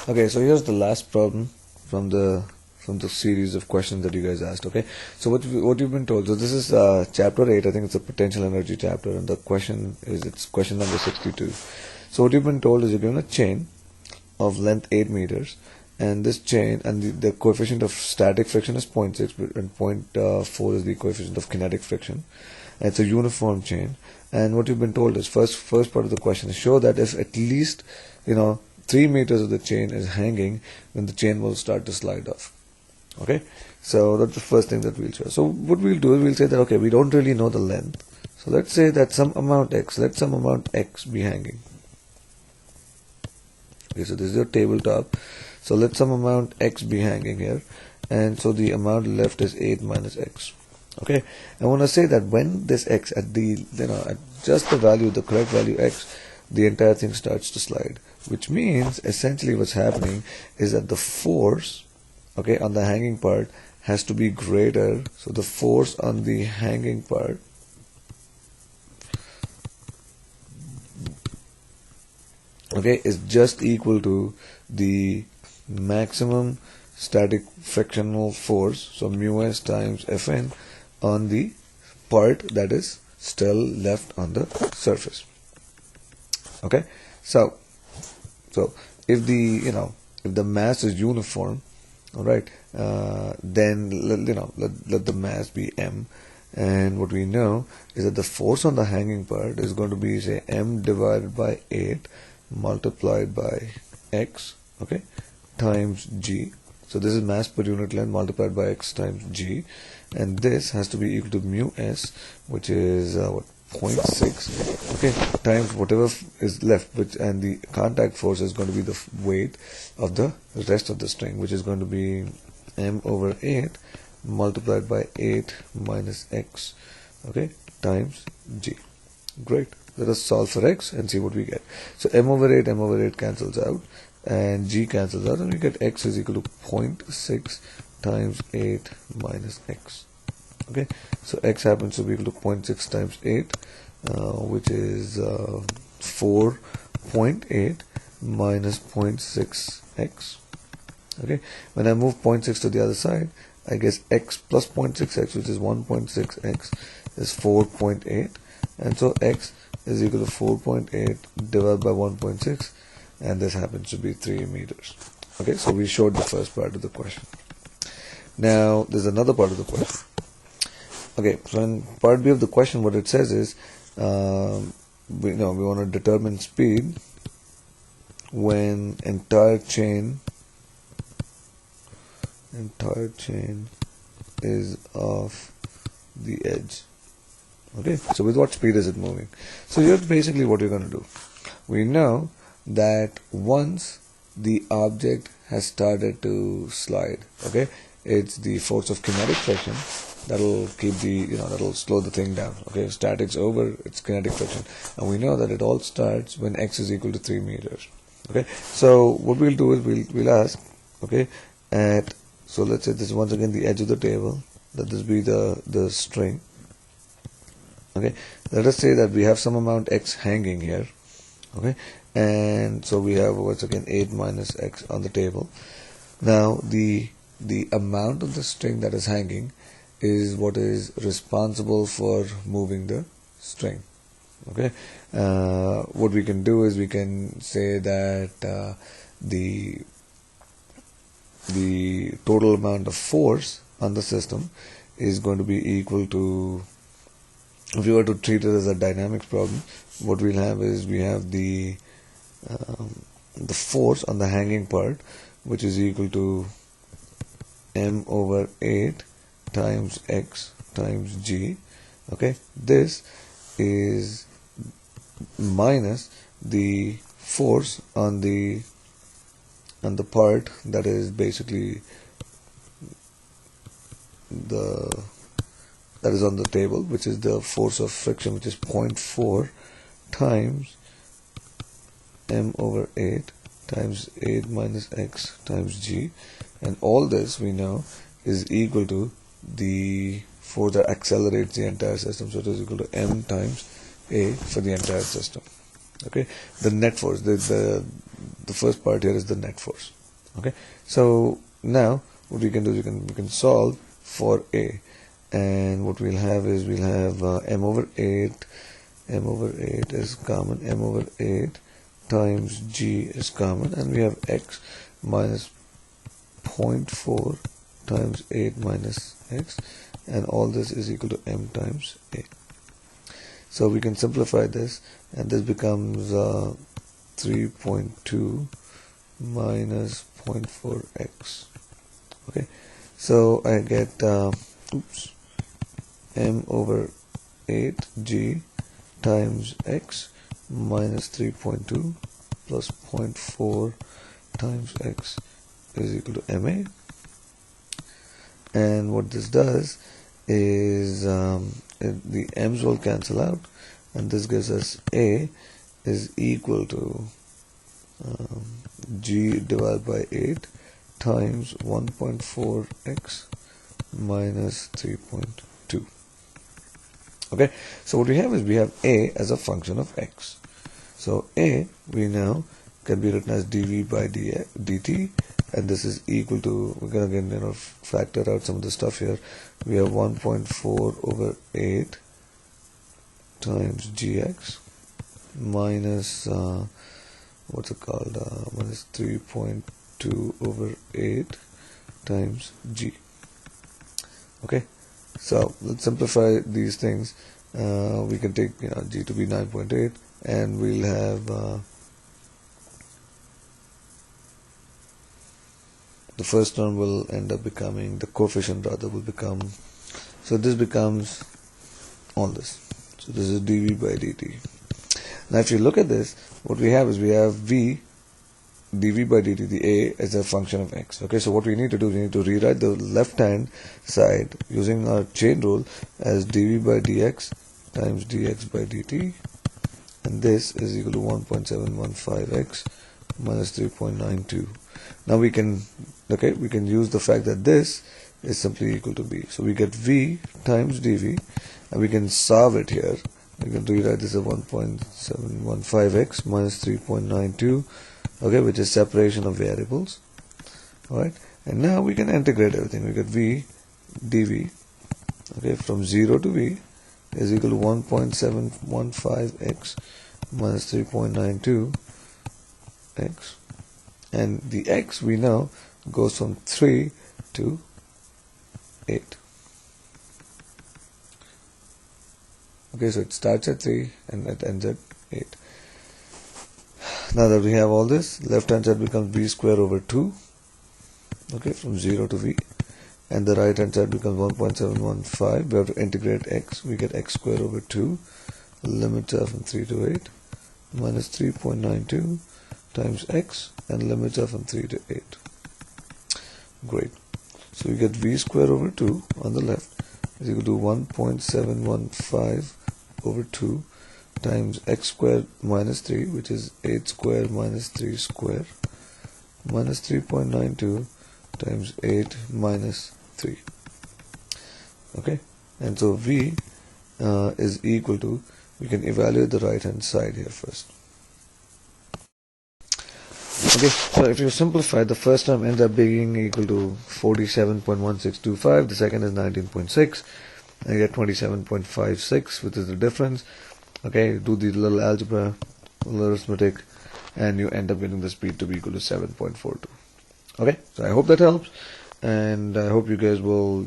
Okay, so here's the last problem from the series of questions that you guys asked. Okay, so what you've been told. So this is chapter 8. I think it's a potential energy chapter, and the question is it's question number 62. So what you've been told is you're given a chain of length 8 meters, and this chain and the coefficient of static friction is 0.6 and 0.4 is the coefficient of kinetic friction. And it's a uniform chain, and what you've been told is first part of the question is show that if at least 3 meters of the chain is hanging, then the chain will start to slide off. Okay, so that's the first thing that we'll show. So what we'll do is we'll say that okay, we don't really know the length, so let's say that some amount x, let some amount x be hanging. Okay, so this is your tabletop, so let some amount x be hanging here, and so the amount left is 8 minus x. Okay, I want to say that when this x at the at just the value, the correct value x, the entire thing starts to slide, which means essentially what's happening is that the force, okay, on the hanging part has to be greater. So the force on the hanging part is just equal to the maximum static frictional force, so mu s times Fn, on the part that is still left on the surface. Okay, so if the mass is uniform, all right, then let the mass be m, and what we know is that the force on the hanging part is going to be, say, m divided by 8 multiplied by x, okay, times g. So this is mass per unit length multiplied by x times g, and this has to be equal to mu s, which is 0.6, okay, times whatever is left, and the contact force is going to be the weight of the rest of the string, which is going to be m over 8 multiplied by 8 minus x, okay, times g. Great. Let us solve for x and see what we get. So m over 8 cancels out, and g cancels out, and we get x is equal to 0.6 times 8 minus x. Okay, so x happens to be equal to 0.6 times 8, which is 4.8 minus 0.6x. Okay, when I move 0.6 to the other side, I guess x plus 0.6x, which is 1.6x, is 4.8, and so x is equal to 4.8 divided by 1.6, and this happens to be 3 meters. Okay, so we showed the first part of the question. Now there's another part of the question. Okay, so in part B of the question, what it says is we want to determine speed when entire chain is off the edge. Okay, so with what speed is it moving? So here's basically what you're going to do. We know that once the object has started to slide, okay, it's the force of kinetic friction that'll keep that'll slow the thing down. Okay, static's over, it's kinetic friction, and we know that it all starts when x is equal to 3 meters. Okay, so what we'll do is we'll ask, okay, so let's say this is once again the edge of the table, let this be the string. Okay, let us say that we have some amount x hanging here, okay, and so we have once again 8 minus x on the table. Now the amount of the string that is hanging is what is responsible for moving the string. Okay, what we can do is we can say that the total amount of force on the system is going to be equal to, if you were to treat it as a dynamics problem, what we'll have is we have the force on the hanging part, which is equal to m over 8 times x times g. Okay, this is minus the force on the part that is basically that is on the table, which is the force of friction, which is 0.4 times m over 8 times 8 minus x times g, and all this we know is equal to the force that accelerates the entire system, so it is equal to m times a for the entire system. Okay, the net force, the first part here is the net force. Okay, so now what we can do is we can solve for A, and what we'll have is we'll have m over 8 is common, m over 8 times g is common, and we have x minus 0.4 times 8 minus x, and all this is equal to m times a. So we can simplify this, and this becomes 3.2 minus 0.4x. Okay, so I get m over 8g times x minus 3.2 plus 0.4 times x is equal to ma. And what this does is the m's will cancel out, and this gives us a is equal to g divided by 8 times 1.4x minus 3.2. Okay, so what we have is we have a as a function of x. So a we now can be written as dv by dt, and this is equal to, we're going to again factor out some of the stuff here. We have 1.4 over 8 times gx minus what's it called, minus 3.2 over 8 times g. Okay, so let's simplify these things. We can take g to be 9.8, and we'll have the first term will end up becoming, the coefficient rather will become, so this becomes all this. So this is dv by dt. Now if you look at this, what we have is we have v dv by dt, the a, as a function of x. Okay, so what we need to do, we need to rewrite the left hand side using our chain rule as dv by dx times dx by dt, and this is equal to 1.715x minus 3.92. Now we can use the fact that this is simply equal to b. So we get v times dv, and we can solve it here. We can rewrite this as 1.715x minus 3.92, okay, which is separation of variables. Alright, and now we can integrate everything. We get v dv, okay, from 0 to v is equal to 1.715x minus 3.92x, and the x we know goes from 3 to 8. Okay, so it starts at 3 and it ends at 8. Now that we have all this, left hand side becomes b square over 2, okay, from 0 to v, and the right hand side becomes 1.715. We have to integrate x. We get x square over 2, limits are from 3 to 8, minus 3.92 times x, and limits are from 3 to 8. Great. So we get v square over 2 on the left is equal to 1.715 over 2 times x squared minus 3, which is 8 square minus 3 square, minus 3.92 times 8 minus 3. Okay, and so v is equal to, we can evaluate the right hand side here first. Okay, so if you simplify, the first term ends up being equal to 47.1625, the second is 19.6, and you get 27.56, which is the difference. Okay, do the little algebra, little arithmetic, and you end up getting the speed to be equal to 7.42. Okay, so I hope that helps, and I hope you guys will,